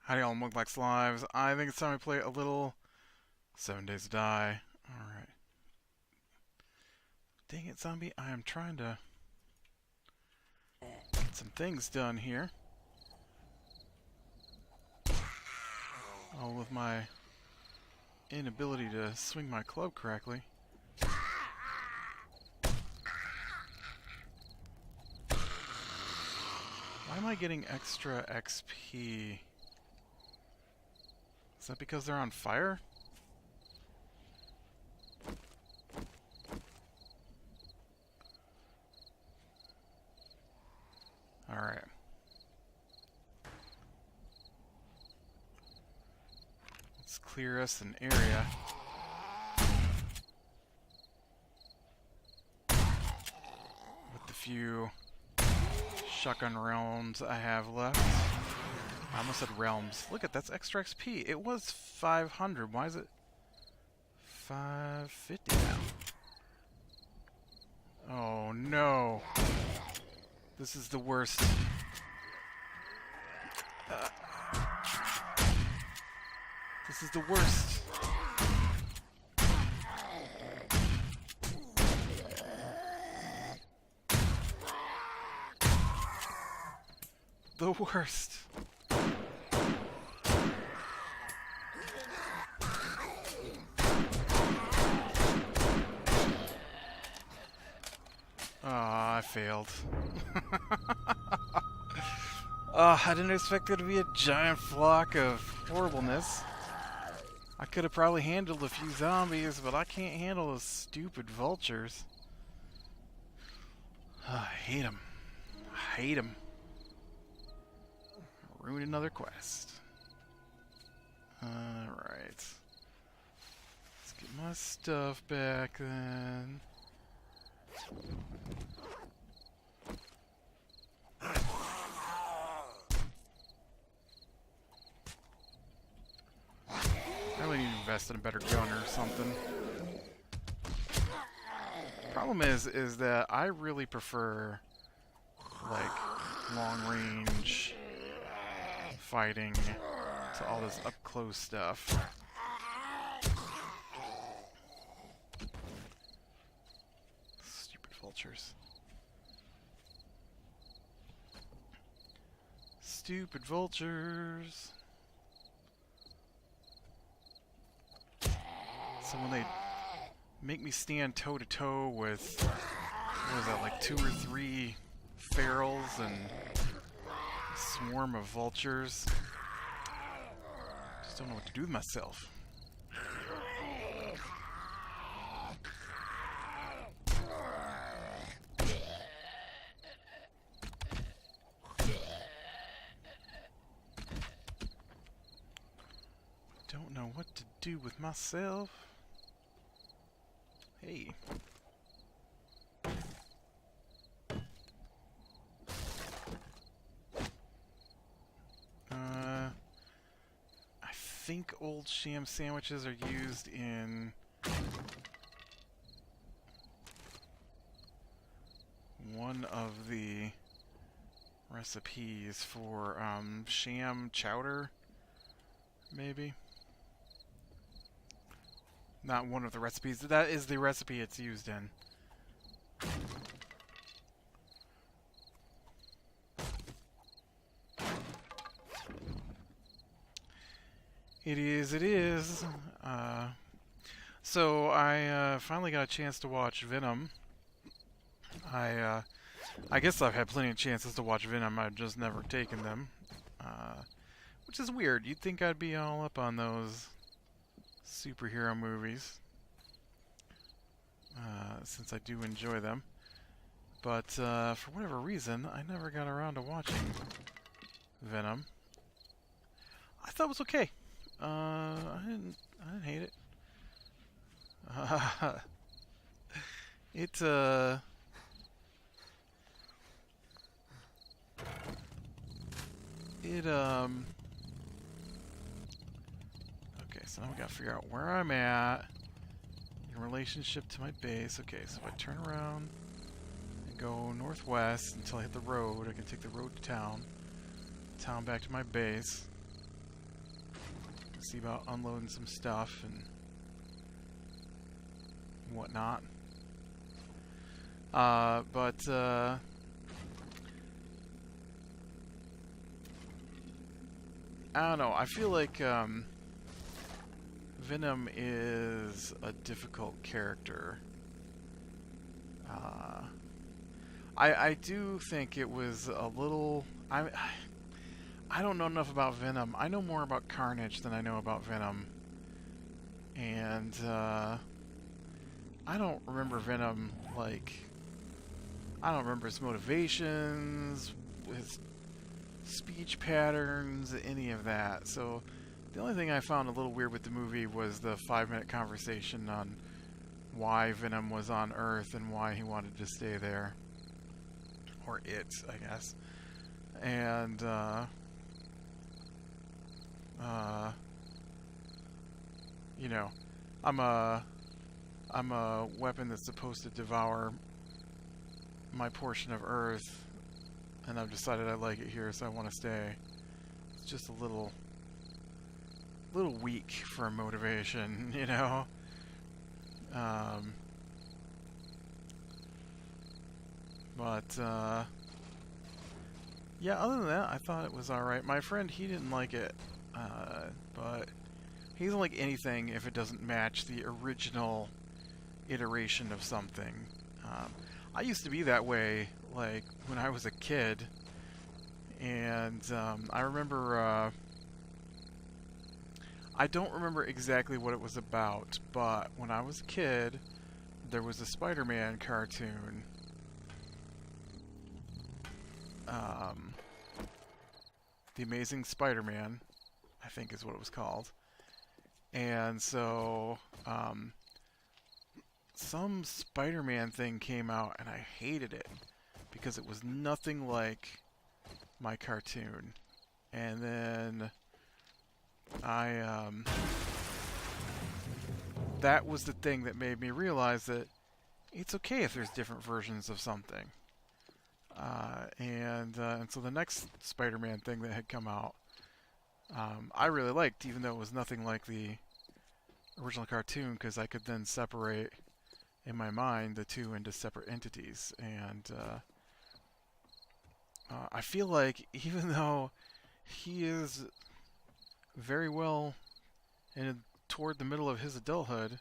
Hiding all Muglax lives. I think it's time we play a little 7 Days to Die. Alright. Dang it, zombie. I am trying to get some things done here. All with my inability to swing my club correctly. Why am I getting extra XP? Is that because they're on fire? Alright. Let's clear us an area. With the few shotgun rounds I have left. I almost said realms. Look at that's extra XP. It was 500. Why is it 550 now? Oh no. This is the worst. This is the worst. The worst. Ah, I failed. I didn't expect there to be a giant flock of horribleness. I could have probably handled a few zombies, but I can't handle those stupid vultures. I hate them. I hate them. Ruin another quest. Alright. Let's get my stuff back then. I really need to invest in a better gun or something. Problem is that I really prefer like long range fighting to all this up close stuff. Stupid vultures. Stupid vultures. So when they make me stand toe to toe with, what is that, like 2 or 3 ferals and a swarm of vultures, just don't know what to do with myself. Don't know what to do with myself. Hey. I think old sham sandwiches are used in one of the recipes for sham chowder, maybe. Not one of the recipes. That is the recipe it's used in. It is, it is. So I finally got a chance to watch Venom. I guess I've had plenty of chances to watch Venom. I've just never taken them. Which is weird. You'd think I'd be all up on those superhero movies, since I do enjoy them, but for whatever reason I never got around to watching Venom. I thought it was okay. I didn't hate it. It okay, so now we gotta figure out where I'm at in relationship to my base. Okay, so if I turn around and go northwest until I hit the road, I can take the road to town. Town back to my base. see about unloading some stuff and whatnot. But I don't know. I feel like Venom is a difficult character. I do think it was a little... I don't know enough about Venom. I know more about Carnage than I know about Venom. And I don't remember Venom, like... I don't remember his motivations, his speech patterns, any of that. So the only thing I found a little weird with the movie was the 5-minute conversation on why Venom was on Earth and why he wanted to stay there. Or it, I guess. And, you know, I'm a weapon that's supposed to devour my portion of Earth, and I've decided I like it here, so I want to stay. It's just a little weak for a motivation, you know? Yeah, other than that, I thought it was alright. My friend, he didn't like it, but he doesn't like anything if it doesn't match the original iteration of something. I used to be that way, like, when I was a kid, and I remember, I don't remember exactly what it was about, but when I was a kid, there was a Spider-Man cartoon. The Amazing Spider-Man, I think is what it was called. And so, some Spider-Man thing came out, and I hated it because it was nothing like my cartoon. And then that was the thing that made me realize that it's okay if there's different versions of something. And so the next Spider-Man thing that had come out, I really liked, even though it was nothing like the original cartoon, because I could then separate in my mind the two into separate entities. And I feel like even though he is very well toward the middle of his adulthood,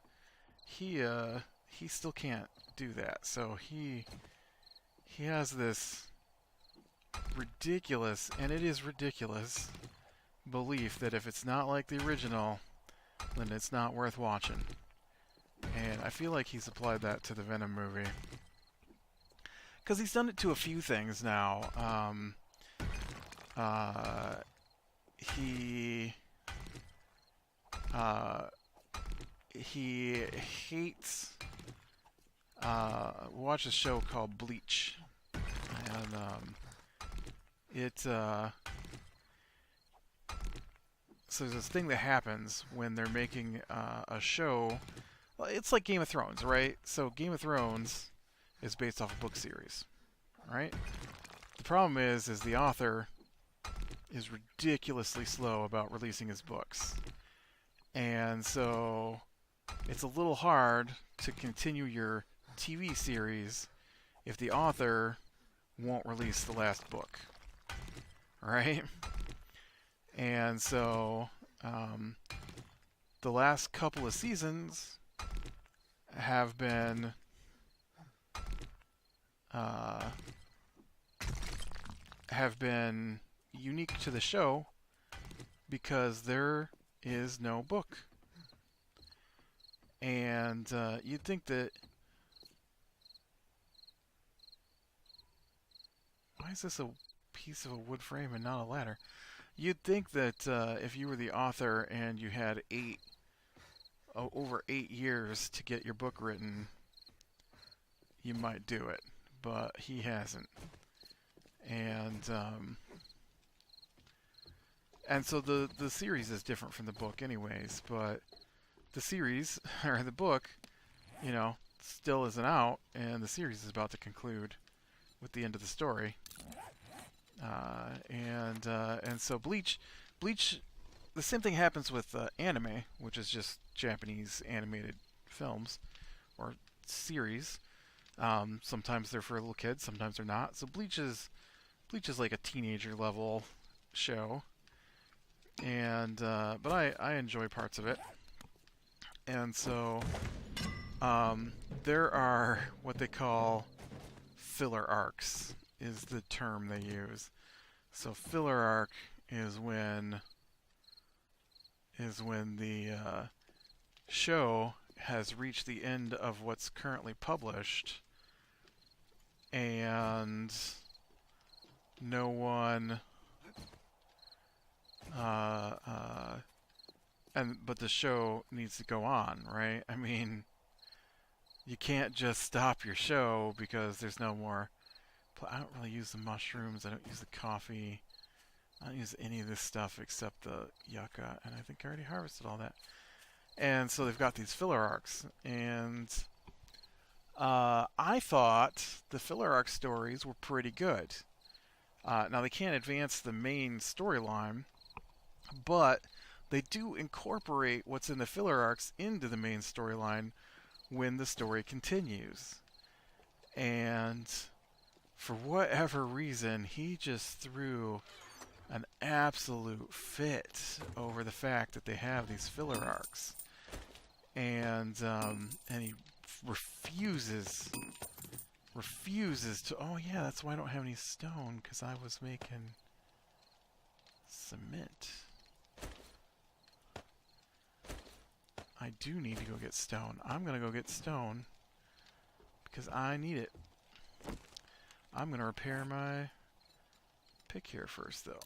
he still can't do that. So he has this ridiculous, and it is ridiculous, belief that if it's not like the original, then it's not worth watching. And I feel like he's applied that to the Venom movie. Because he's done it to a few things now. He hates... watch a show called Bleach. And so there's this thing that happens when they're making a show. Well, it's like Game of Thrones, right? So Game of Thrones is based off a book series, right? The problem is the author is ridiculously slow about releasing his books. And so it's a little hard to continue your TV series if the author won't release the last book, right? And so the last couple of seasons have been unique to the show because there is no book. And you'd think that... Why is this a piece of a wood frame and not a ladder? You'd think that if you were the author and you had over 8 years to get your book written, you might do it. But he hasn't. And so the series is different from the book anyways, but the series, or the book, you know, still isn't out, and the series is about to conclude with the end of the story. And so Bleach, the same thing happens with anime, which is just Japanese animated films or series. Sometimes they're for little kids, sometimes they're not. So Bleach is like a teenager level show, and but I enjoy parts of it. And so there are what they call filler arcs is the term they use. So filler arc is when the show has reached the end of what's currently published, and no one uh, uh, but the show needs to go on, right? I mean, you can't just stop your show because there's no more. I don't really use the mushrooms. I don't use the coffee. I don't use any of this stuff except the yucca, and I think I already harvested all that. And so they've got these filler arcs, and I thought the filler arc stories were pretty good. Now they can't advance the main storyline, but they do incorporate what's in the filler arcs into the main storyline when the story continues. And for whatever reason, he just threw an absolute fit over the fact that they have these filler arcs, and he refuses to. Oh yeah, that's why I don't have any stone, because I was making cement. I do need to go get stone. I'm gonna go get stone because I need it. I'm gonna repair my pick here first, though.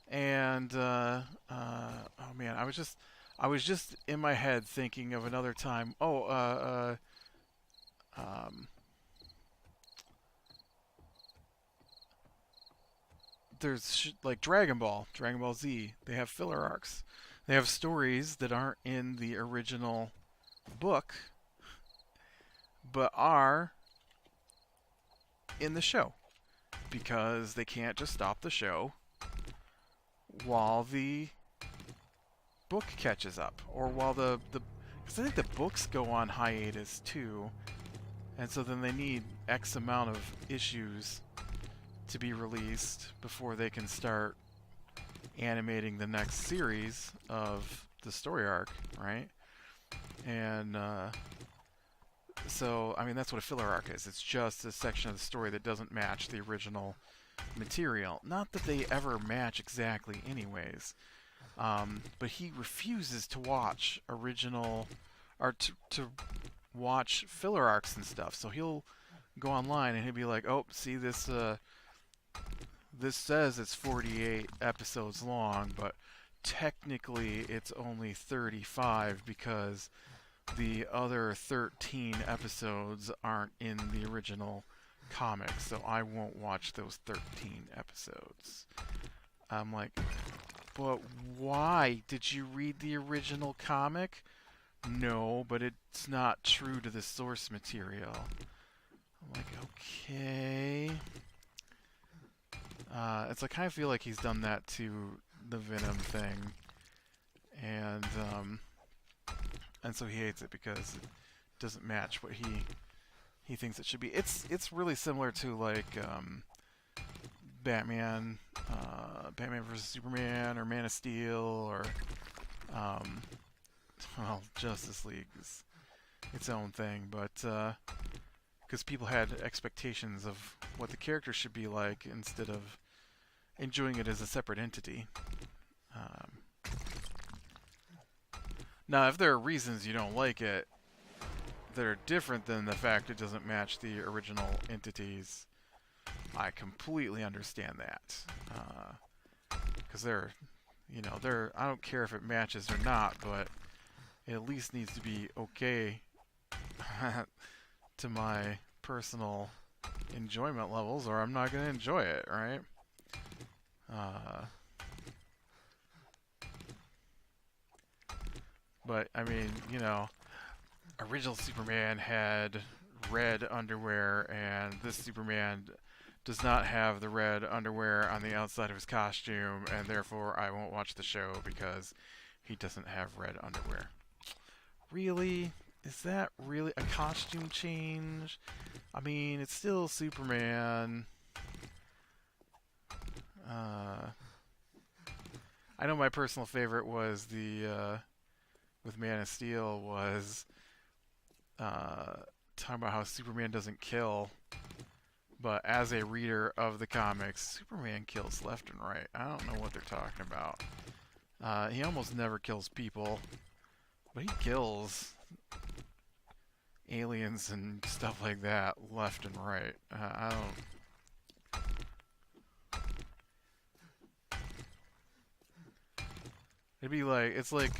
And oh man, I was just in my head thinking of another time. There's like Dragon Ball Z. They have filler arcs. They have stories that aren't in the original book, but are in the show because they can't just stop the show while the book catches up, or while the because I think the books go on hiatus too, and so then they need X amount of issues to be released before they can start animating the next series of the story arc, right? And so, I mean, that's what a filler arc is. It's just a section of the story that doesn't match the original material. Not that they ever match exactly anyways. But he refuses to watch original, or to watch filler arcs and stuff. So he'll go online and he'll be like, oh, see this, this says it's 48 episodes long, but technically it's only 35 because the other 13 episodes aren't in the original comic, so I won't watch those 13 episodes. I'm like, but why? Did you read the original comic? No, but it's not true to the source material. I'm like, okay. It's like, I kind of feel like he's done that to the Venom thing, and so he hates it because it doesn't match what he thinks it should be. It's really similar to like Batman vs Superman, or Man of Steel, or well, Justice League is its own thing, but because people had expectations of what the character should be like instead of enjoying it as a separate entity. Now, if there are reasons you don't like it that are different than the fact it doesn't match the original entities, I completely understand that. Because I don't care if it matches or not, but it at least needs to be okay to my personal enjoyment levels, or I'm not going to enjoy it, right? But, I mean, original Superman had red underwear, and this Superman does not have the red underwear on the outside of his costume, and therefore I won't watch the show because he doesn't have red underwear. Really? Is that really a costume change? I mean, it's still Superman. I know my personal favorite was the with Man of Steel was talking about how Superman doesn't kill, but as a reader of the comics, Superman kills left and right. I don't know what they're talking about. He almost never kills people, but he kills aliens and stuff like that left and right. I don't. It'd be like it's like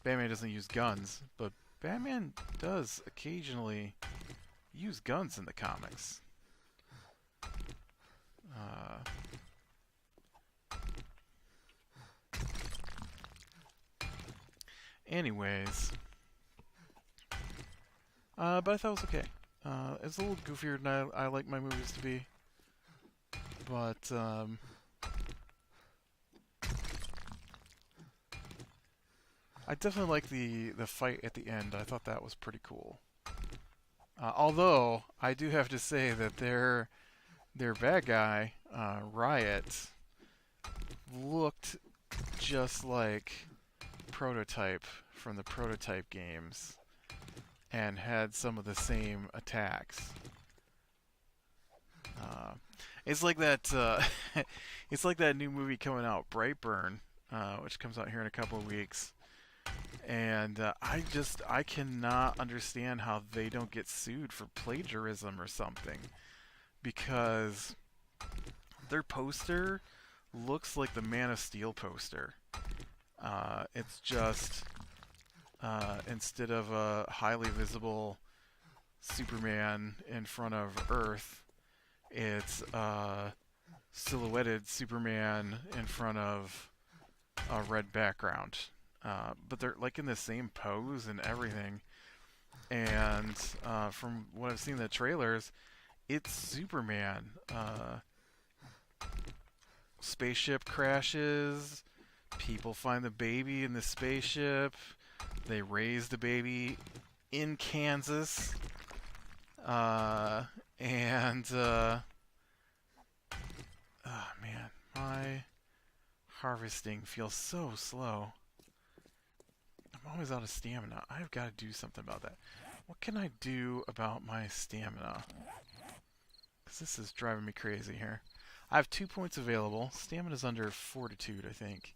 Batman doesn't use guns, but Batman does occasionally use guns in the comics. Anyways, but I thought it was okay. It's a little goofier than I like my movies to be, but I definitely like the fight at the end. I thought that was pretty cool. Although I do have to say that their bad guy, Riot, looked just like Prototype from the Prototype games and had some of the same attacks. It's like that. It's like that new movie coming out, Brightburn, which comes out here in a couple of weeks. And I cannot understand how they don't get sued for plagiarism or something, because their poster looks like the Man of Steel poster. It's just instead of a highly visible Superman in front of Earth, it's silhouetted Superman in front of a red background. But they're like in the same pose and everything. And from what I've seen in the trailers, it's Superman. Spaceship crashes. People find the baby in the spaceship. They raise the baby in Kansas. Oh man, my harvesting feels so slow. I'm always out of stamina. I've got to do something about that. What can I do about my stamina? Because this is driving me crazy here. I have 2 points available. Stamina's under Fortitude, I think.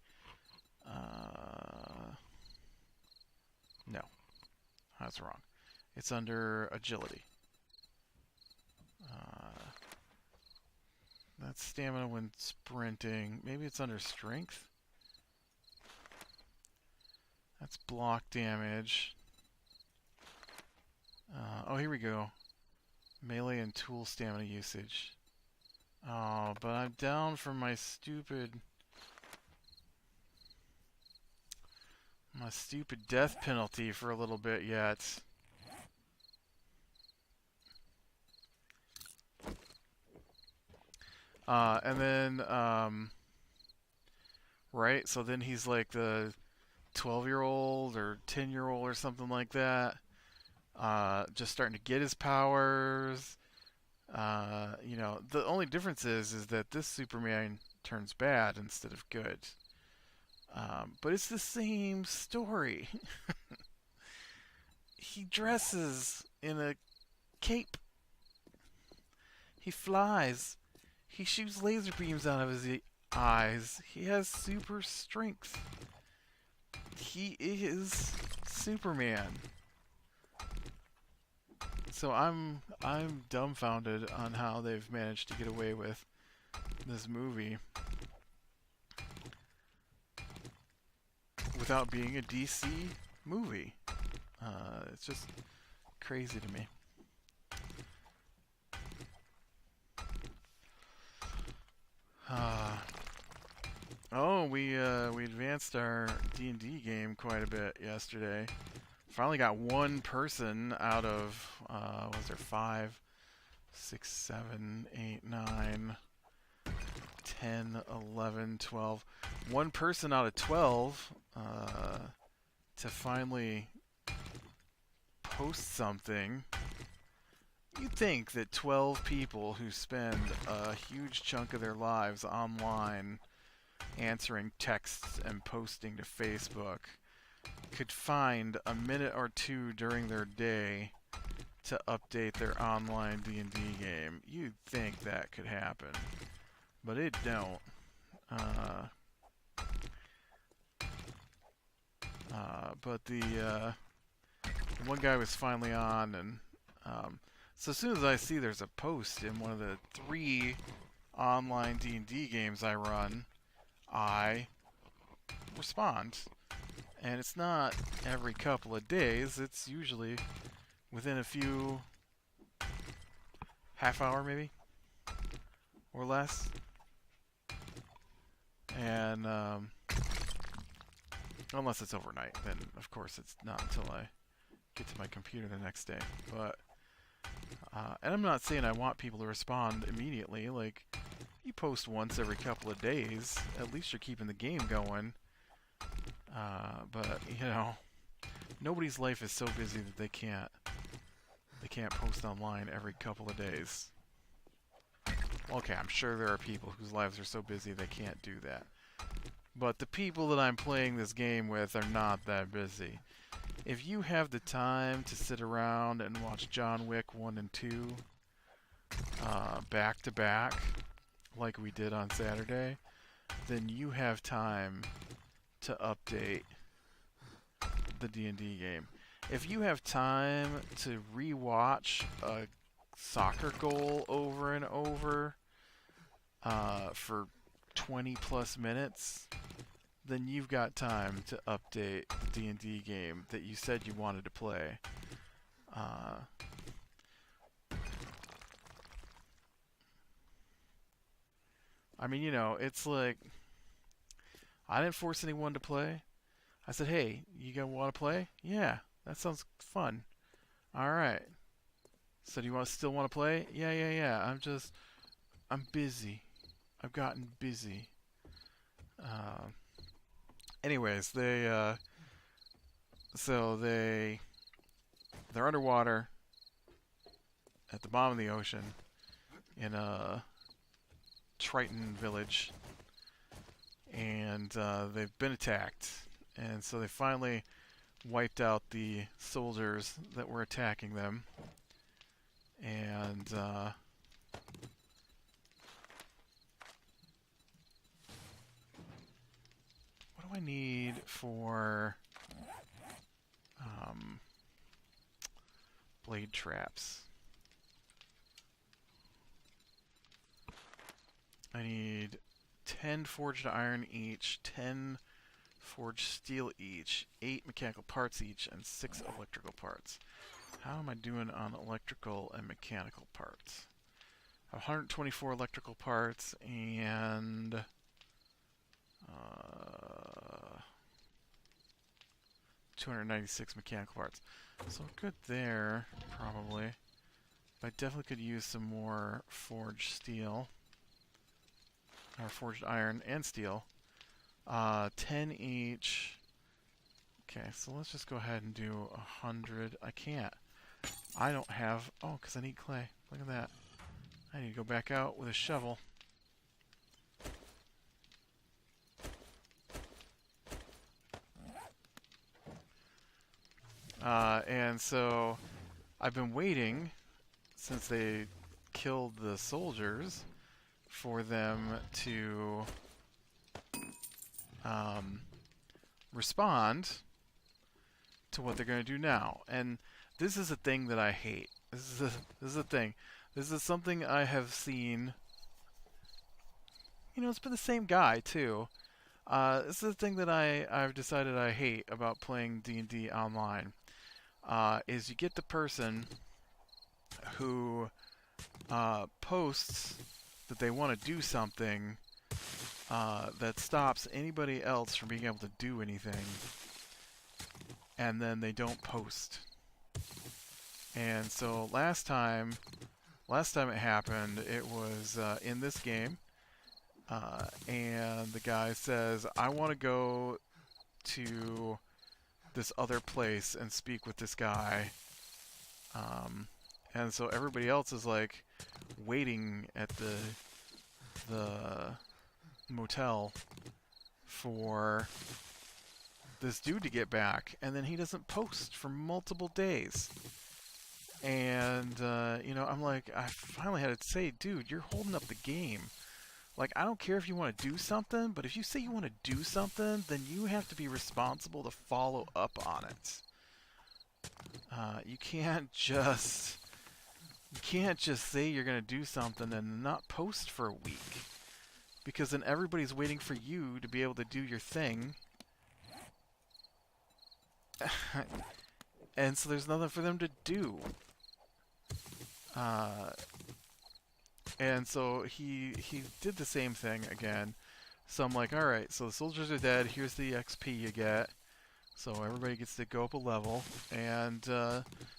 No. That's wrong. It's under Agility. That's stamina when sprinting. Maybe it's under Strength? That's block damage. Oh, here we go. Melee and tool stamina usage. Oh, but I'm down from my stupid death penalty for a little bit yet. And then, right, so then he's like the 12-year-old or 10-year-old or something like that. Just starting to get his powers. You know, the only difference is that this Superman turns bad instead of good. But it's the same story. He dresses in a cape. He flies. He shoots laser beams out of his eyes. He has super strength. He is Superman. So I'm dumbfounded on how they've managed to get away with this movie without being a DC movie. It's just crazy to me. Oh, we advanced our D&D game quite a bit yesterday. Finally got one person out of was there 5 6, 7, 8, 9, 10, 11, 12. One person out of 12 to finally post something. You'd think that 12 people who spend a huge chunk of their lives online answering texts and posting to Facebook could find a minute or two during their day to update their online D&D game. You'd think that could happen, but it don't. But the one guy was finally on, and so as soon as I see there's a post in one of the 3 online D&D games I run, I respond. And it's not every couple of days, it's usually within a few half hour maybe or less. And unless it's overnight, then of course it's not until I get to my computer the next day. But and I'm not saying I want people to respond immediately. Like, you post once every couple of days, at least you're keeping the game going. But you know, nobody's life is so busy that they can't post online every couple of days. Okay, I'm sure there are people whose lives are so busy they can't do that. But the people that I'm playing this game with are not that busy. If you have the time to sit around and watch John Wick 1 and 2 back to back, like we did on Saturday, then you have time to update the D&D game. If you have time to rewatch a soccer goal over and over for 20 plus minutes, then you've got time to update the D&D game that you said you wanted to play. I mean, you know, it's like, I didn't force anyone to play. I said, hey, you gonna want to play? Yeah, that sounds fun. Alright. So do you still want to play? Yeah. I'm busy. I've gotten busy. Anyways, they're underwater at the bottom of the ocean in a Triton village, and they've been attacked, and so they finally wiped out the soldiers that were attacking them, and what do I need for blade traps? I need 10 forged iron each, 10 forged steel each, 8 mechanical parts each, and 6 electrical parts. How am I doing on electrical and mechanical parts? I have 124 electrical parts and 296 mechanical parts. So good there, probably. But I definitely could use some more forged steel. Or forged iron and steel. 10 each. Okay, so let's just go ahead and do 100. I can't. I don't have... Oh, because I need clay. Look at that. I need to go back out with a shovel. And so I've been waiting since they killed the soldiers for them to respond to what they're going to do now. And this is a thing that I hate. This is a thing. This is something I have seen. You know, it's been the same guy too. This is the thing that I've decided I hate about playing D&D online. Is you get the person who posts that they want to do something that stops anybody else from being able to do anything, and then they don't post. And so last last time it happened, it was in this game, and the guy says, "I want to go to this other place and speak with this guy." Um, and so everybody else is like waiting at the motel for this dude to get back, and then he doesn't post for multiple days. And I'm like, I finally had to say, dude, you're holding up the game. Like, I don't care if you want to do something, but if you say you want to do something, then you have to be responsible to follow up on it. You can't just say you're going to do something and not post for a week, because then everybody's waiting for you to be able to do your thing. And so there's nothing for them to do. And so he did the same thing again. So I'm like, alright, so the soldiers are dead, here's the XP you get. So everybody gets to go up a level. And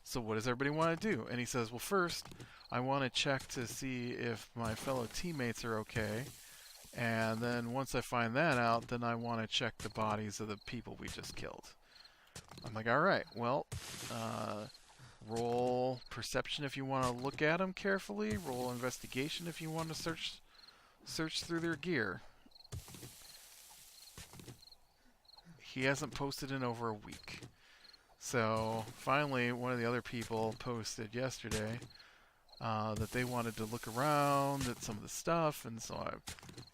so what does everybody want to do? And he says, well, first, I want to check to see if my fellow teammates are okay. And then once I find that out, then I want to check the bodies of the people we just killed. I'm like, alright, well, roll perception if you want to look at them carefully. Roll investigation if you want to search through their gear. He hasn't posted in over a week. So finally, one of the other people posted yesterday that they wanted to look around at some of the stuff, and so I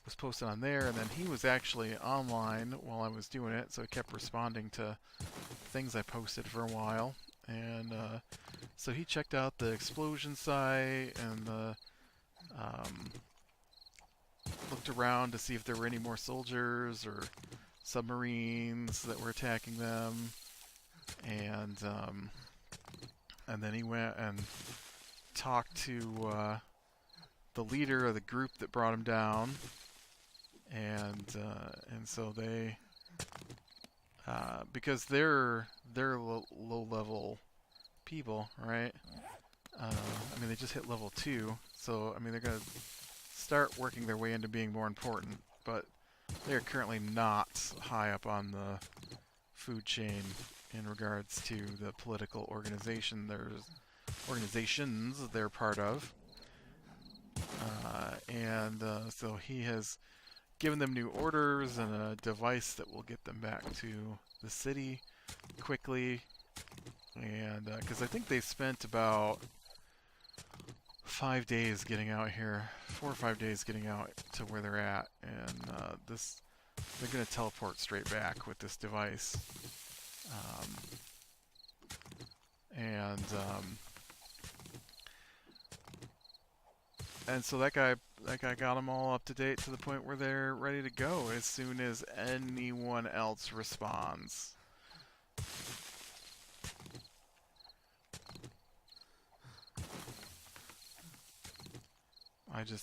was posted on there, and then he was actually online while I was doing it, so he kept responding to things I posted for a while. And so he checked out the explosion site and looked around to see if there were any more soldiers or submarines that were attacking them. And then he went and talked to the leader of the group that brought him down. And so they, because they're low level people, right? I mean, they just hit level 2, so I mean they're gonna start working their way into being more important, but they're currently not high up on the food chain in regards to the political organizations they're part of. So he has given them new orders and a device that will get them back to the city quickly. And because I think they spent about 5 days getting out here, 4 or 5 days getting out to where they're at, and they're going to teleport straight back with this device. And so that guy got them all up to date to the point where they're ready to go as soon as anyone else responds.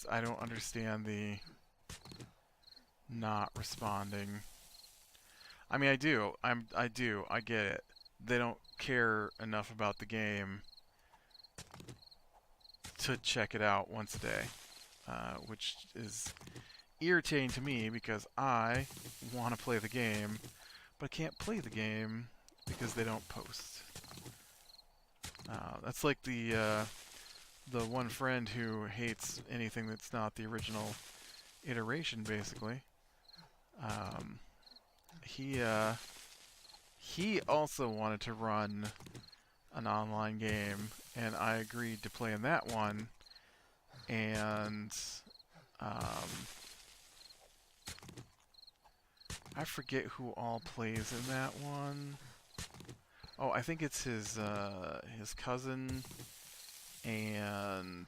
I don't understand the not responding. I mean, I do. I get it. They don't care enough about the game to check it out once a day, which is irritating to me because I want to play the game, but I can't play the game because they don't post. That's like the one friend who hates anything that's not the original iteration, basically. He also wanted to run an online game, and I agreed to play in that one. And I forget who all plays in that one. Oh, I think it's his cousin and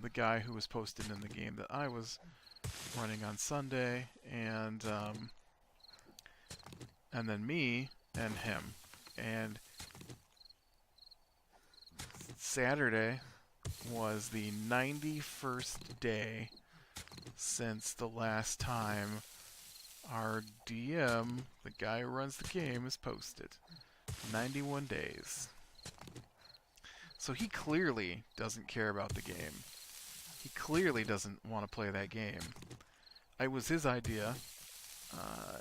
the guy who was posted in the game that I was running on Sunday, and then me and him. And Saturday was the 91st day since the last time our DM, the guy who runs the game, is posted. 91 days. So he clearly doesn't care about the game. He clearly doesn't want to play that game. It was his idea. Uh,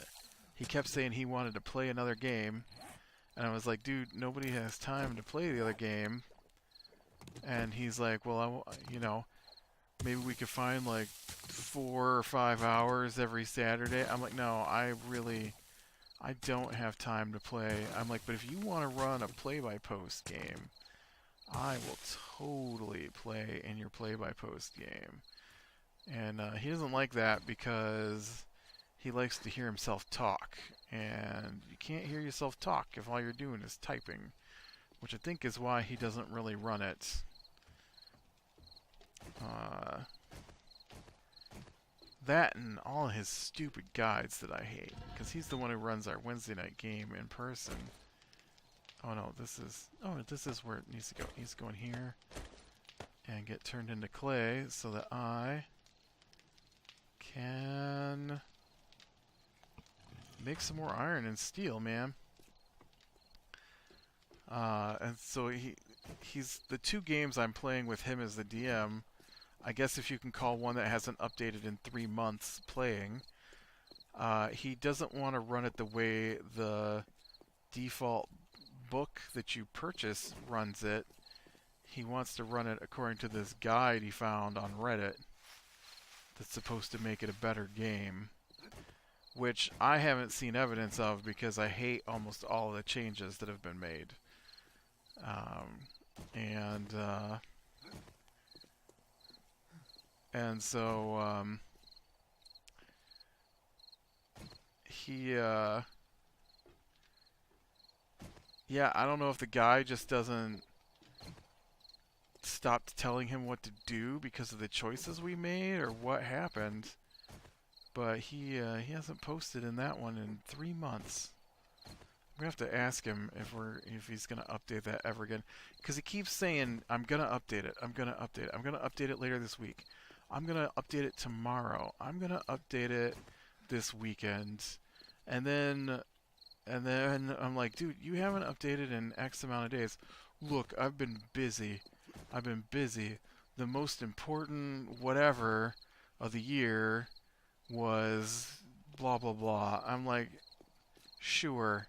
he kept saying he wanted to play another game, and I was like, dude, nobody has time to play the other game. And he's like, well, you know, maybe we could find like 4 or 5 hours every Saturday. I'm like, no, I don't have time to play. I'm like, but if you want to run a play-by-post game, I will totally play in your play-by-post game. And he doesn't like that because he likes to hear himself talk. And you can't hear yourself talk if all you're doing is typing, which I think is why he doesn't really run it. That and all his stupid guides that I hate, because he's the one who runs our Wednesday night game in person. Oh no, this is where it needs to go. It needs to go in here and get turned into clay so that I can make some more iron and steel, man. And so he's the 2 games I'm playing with him as the DM. I guess if you can call one that hasn't updated in 3 months playing. He doesn't want to run it the way the default book that you purchase runs it. He wants to run it according to this guide he found on Reddit that's supposed to make it a better game, which I haven't seen evidence of because I hate almost all of the changes that have been made. And so he yeah, I don't know if the guy just doesn't stop telling him what to do because of the choices we made or what happened, but he hasn't posted in that one in 3 months. We have to ask him if he's gonna update that ever again, because he keeps saying, I'm gonna update it, I'm gonna update it, I'm gonna update it later this week, I'm gonna update it tomorrow, I'm gonna update it this weekend, and then I'm like, dude, you haven't updated in X amount of days. Look, I've been busy. The most important whatever of the year was blah blah blah. I'm like, sure,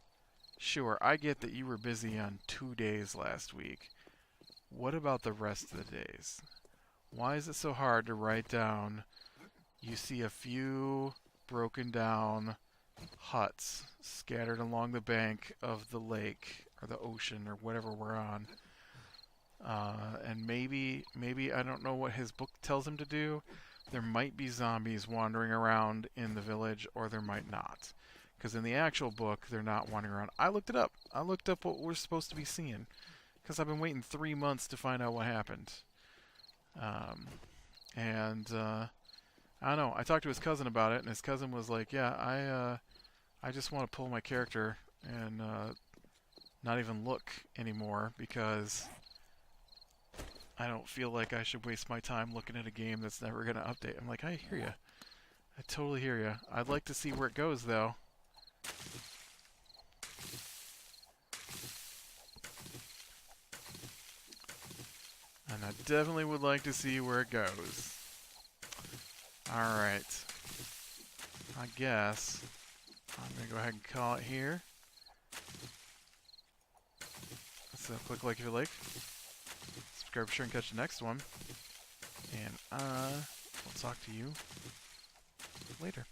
I get that you were busy on 2 days last week. What about the rest of the days? Why is it so hard to write down, you see a few broken down huts scattered along the bank of the lake or the ocean or whatever we're on, and maybe I don't know what his book tells him to do. There might be zombies wandering around in the village, or there might not, because in the actual book they're not wandering around. I looked it up. I looked up what we're supposed to be seeing, because I've been waiting 3 months to find out what happened. I don't know. I talked to his cousin about it, and his cousin was like, yeah, I just want to pull my character and not even look anymore because I don't feel like I should waste my time looking at a game that's never going to update. I'm like, I hear you. I totally hear you. I'd like to see where it goes, though. And I definitely would like to see where it goes. Alright. I guess I'm going to go ahead and call it here. So click like if you like. Subscribe, share, and catch the next one. And we'll talk to you later.